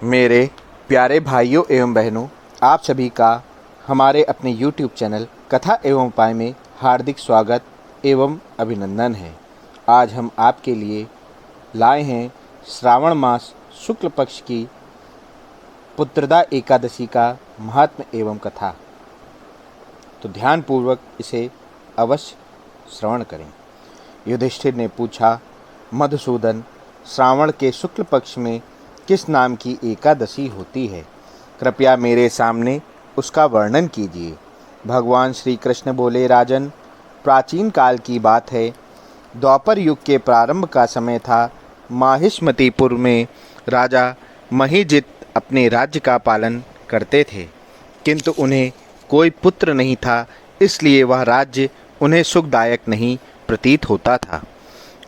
मेरे प्यारे भाइयों एवं बहनों, आप सभी का हमारे अपने YouTube चैनल कथा एवं उपाय में हार्दिक स्वागत एवं अभिनंदन है। आज हम आपके लिए लाए हैं श्रावण मास शुक्ल पक्ष की पुत्रदा एकादशी का महात्म्य एवं कथा। तो ध्यानपूर्वक इसे अवश्य श्रवण करें। युधिष्ठिर ने पूछा, मधुसूदन, श्रावण के शुक्ल पक्ष में किस नाम की एकादशी होती है? कृपया मेरे सामने उसका वर्णन कीजिए। भगवान श्री कृष्ण बोले, राजन, प्राचीन काल की बात है। द्वापर युग के प्रारंभ का समय था। माहिष्मतीपुर में राजा महीजित अपने राज्य का पालन करते थे, किंतु उन्हें कोई पुत्र नहीं था, इसलिए वह राज्य उन्हें सुखदायक नहीं प्रतीत होता था।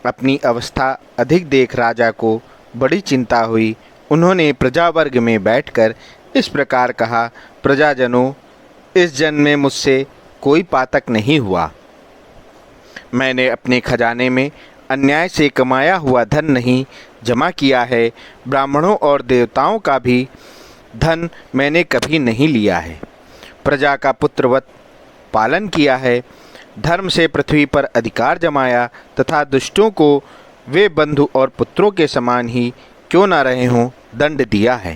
अपनी अवस्था अधिक देख राजा को बड़ी चिंता हुई। उन्होंने प्रजावर्ग में बैठकर इस प्रकार कहा, प्रजाजनों, इस जन्म में मुझसे कोई पातक नहीं हुआ। मैंने अपने खजाने में अन्याय से कमाया हुआ धन नहीं जमा किया है। ब्राह्मणों और देवताओं का भी धन मैंने कभी नहीं लिया है। प्रजा का पुत्रवत पालन किया है। धर्म से पृथ्वी पर अधिकार जमाया तथा दुष्टों को वे बंधु और पुत्रों के समान ही क्यों न रहे हों दंड दिया है।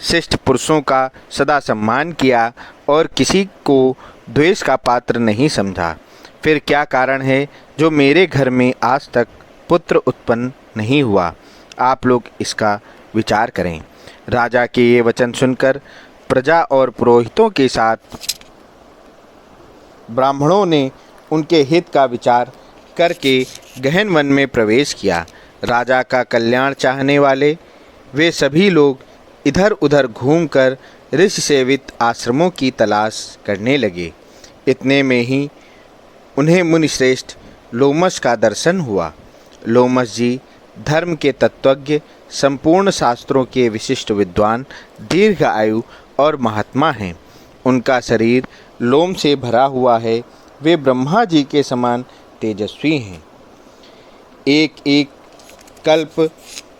शिष्ट पुरुषों का सदा सम्मान किया और किसी को द्वेष का पात्र नहीं समझा। फिर क्या कारण है जो मेरे घर में आज तक पुत्र उत्पन्न नहीं हुआ? आप लोग इसका विचार करें। राजा के ये वचन सुनकर प्रजा और पुरोहितों के साथ ब्राह्मणों ने उनके हित का विचार करके गहन वन में प्रवेश किया। राजा का कल्याण चाहने वाले वे सभी लोग इधर उधर घूमकर ऋषि सेवित आश्रमों की तलाश करने लगे। इतने में ही उन्हें मुनिश्रेष्ठ लोमश का दर्शन हुआ। लोमश जी धर्म के तत्वज्ञ, संपूर्ण शास्त्रों के विशिष्ट विद्वान, दीर्घ आयु और महात्मा हैं। उनका शरीर लोम से भरा हुआ है। वे ब्रह्मा जी के समान तेजस्वी हैं। एक एक कल्प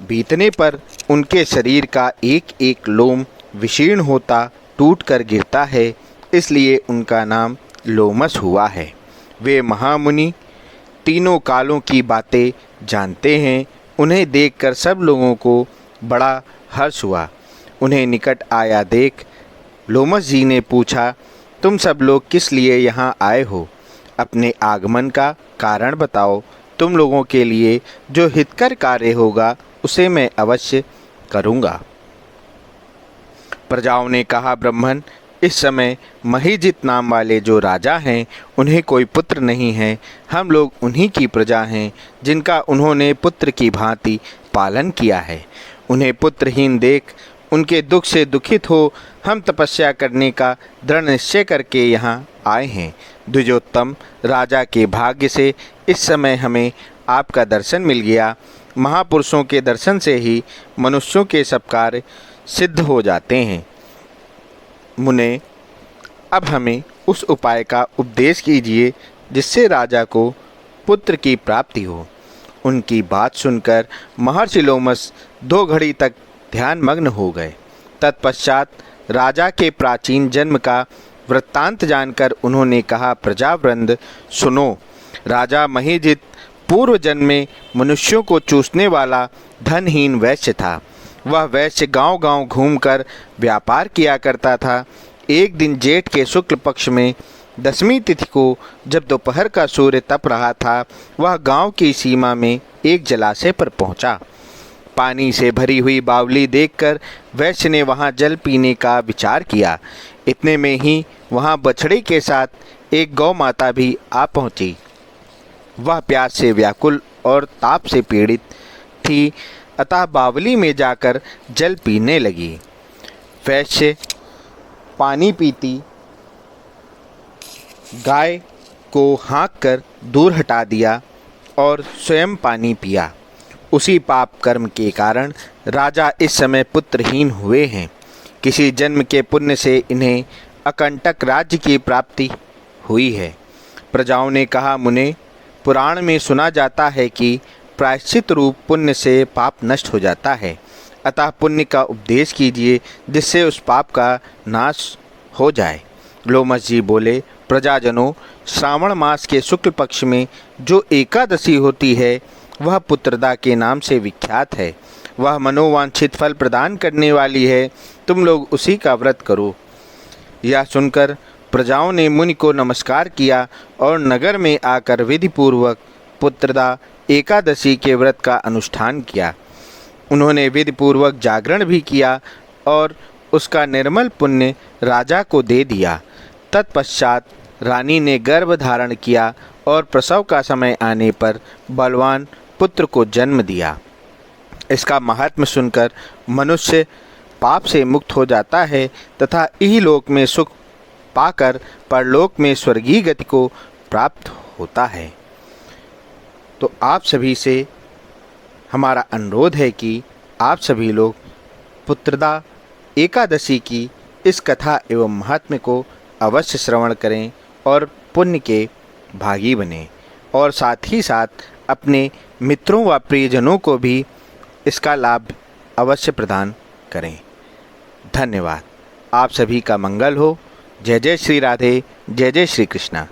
बीतने पर उनके शरीर का एक एक लोम विशीर्ण होता टूट कर गिरता है, इसलिए उनका नाम लोमश हुआ है। वे महामुनि तीनों कालों की बातें जानते हैं। उन्हें देखकर सब लोगों को बड़ा हर्ष हुआ। उन्हें निकट आया देख लोमश जी ने पूछा, तुम सब लोग किस लिए यहाँ आए हो? अपने आगमन का कारण बताओ। तुम लोगों के लिए जो हितकर कार्य होगा उसे मैं अवश्य करूँगा। प्रजाओं ने कहा, ब्राह्मण, इस समय महीजित नाम वाले जो राजा हैं उन्हें कोई पुत्र नहीं है। हम लोग उन्हीं की प्रजा हैं जिनका उन्होंने पुत्र की भांति पालन किया है। उन्हें पुत्रहीन देख उनके दुख से दुखित हो हम तपस्या करने का दृढ़ निश्चय करके यहाँ आए हैं। द्विजोत्तम, राजा के भाग्य से इस समय हमें आपका दर्शन मिल गया। महापुरुषों के दर्शन से ही मनुष्यों के सब कार्य सिद्ध हो जाते हैं। मुने, अब हमें उस उपाय का उपदेश कीजिए जिससे राजा को पुत्र की प्राप्ति हो। उनकी बात सुनकर महर्षि लोमश 2 घड़ी तक ध्यान मग्न हो गए। तत्पश्चात राजा के प्राचीन जन्म का वृत्तांत जानकर उन्होंने कहा, प्रजावृंद सुनो। राजा महीजित पूर्व जन्म में मनुष्यों को चूसने वाला धनहीन वैश्य था। वह वैश्य गांव-गांव घूमकर व्यापार किया करता था। एक दिन जेठ के शुक्ल पक्ष में 10वीं तिथि को जब दोपहर का सूर्य तप रहा था, वह गांव की सीमा में एक जलाशय पर पहुंचा। पानी से भरी हुई बावली देखकर वैश्य ने वहां जल पीने का विचार किया। इतने में ही वहां बछड़े के साथ एक गौ माता भी आ पहुंची। वह प्यास से व्याकुल और ताप से पीड़ित थी, अतः बावली में जाकर जल पीने लगी। वैश्य पानी पीती गाय को हाँक कर दूर हटा दिया और स्वयं पानी पिया। उसी पाप कर्म के कारण राजा इस समय पुत्रहीन हुए हैं। किसी जन्म के पुण्य से इन्हें अकंटक राज्य की प्राप्ति हुई है। प्रजाओं ने कहा, मुने, पुराण में सुना जाता है कि प्रायश्चित रूप पुण्य से पाप नष्ट हो जाता है। अतः पुण्य का उपदेश कीजिए जिससे उस पाप का नाश हो जाए। लोमस जी बोले, प्रजाजनों, श्रावण मास के शुक्ल पक्ष में जो एकादशी होती है वह पुत्रदा के नाम से विख्यात है। वह मनोवांछित फल प्रदान करने वाली है। तुम लोग उसी का व्रत करो। यह सुनकर प्रजाओं ने मुनि को नमस्कार किया और नगर में आकर विधिपूर्वक पुत्रदा एकादशी के व्रत का अनुष्ठान किया। उन्होंने विधिपूर्वक जागरण भी किया और उसका निर्मल पुण्य राजा को दे दिया। तत्पश्चात रानी ने गर्भ धारण किया और प्रसव का समय आने पर बलवान पुत्र को जन्म दिया। इसका महात्म्य सुनकर मनुष्य पाप से मुक्त हो जाता है तथा इहलोक में सुख पाकर परलोक में स्वर्गीय गति को प्राप्त होता है। तो आप सभी से हमारा अनुरोध है कि आप सभी लोग पुत्रदा एकादशी की इस कथा एवं महात्म्य को अवश्य श्रवण करें और पुण्य के भागी बनें और साथ ही साथ अपने मित्रों व प्रियजनों को भी इसका लाभ अवश्य प्रदान करें। धन्यवाद। आप सभी का मंगल हो। जय जय श्री राधे, जय जय श्री कृष्णा।